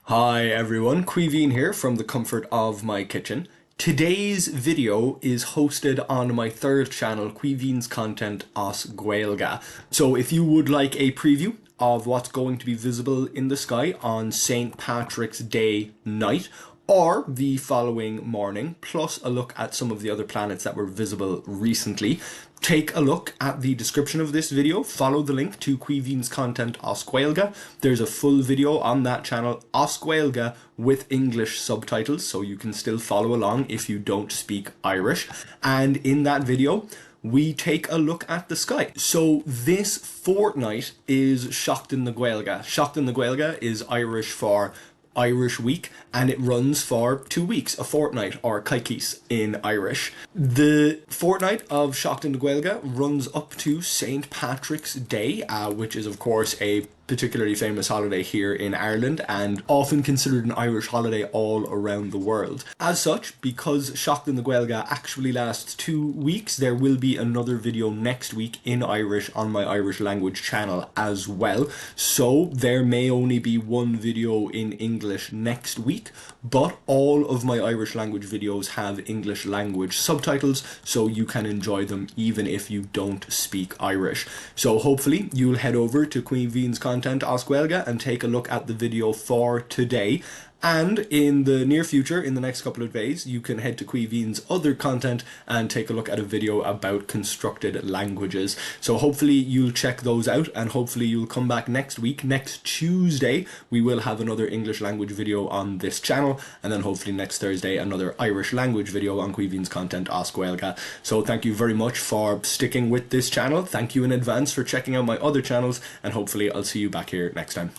Hi everyone, Caoimhín here from the comfort of my kitchen. Today's video is hosted on my third channel, Caoimhín's Content as Gaeilge. So if you would like a preview of what's going to be visible in the sky on St. Patrick's Day night, or the following morning, plus a look at some of the other planets that were visible recently, take a look at the description of this video, follow the link to Caoimhín's Content as Gaeilge. There's a full video on that channel, as Gaeilge, with English subtitles, so you can still follow along if you don't speak Irish. And in that video, we take a look at the sky. So this fortnight is Seachtain na Gaeilge. Seachtain na Gaeilge is Irish for Irish week, and it runs for 2 weeks, a fortnight, or caoimhín in Irish. The fortnight of Seachtain na Gaeilge runs up to St. Patrick's Day, which is of course a particularly famous holiday here in Ireland and often considered an Irish holiday all around the world. As such, because Seachtain na Gaeilge actually lasts 2 weeks, there will be another video next week in Irish on my Irish language channel as well. So there may only be one video in English next week, but all of my Irish language videos have English language subtitles, so you can enjoy them even if you don't speak Irish. So hopefully you'll head over to Caoimhín's Content as Gaeilge and take a look at the video for today. And in the near future, in the next couple of days, you can head to Caoimhín's other content and take a look at a video about constructed languages. So hopefully you'll check those out, and hopefully you'll come back next week. Next Tuesday, we will have another English language video on this channel, and then hopefully next Thursday, another Irish language video on Caoimhín's Content as Gaeilge. So thank you very much for sticking with this channel. Thank you in advance for checking out my other channels, and hopefully I'll see you back here next time.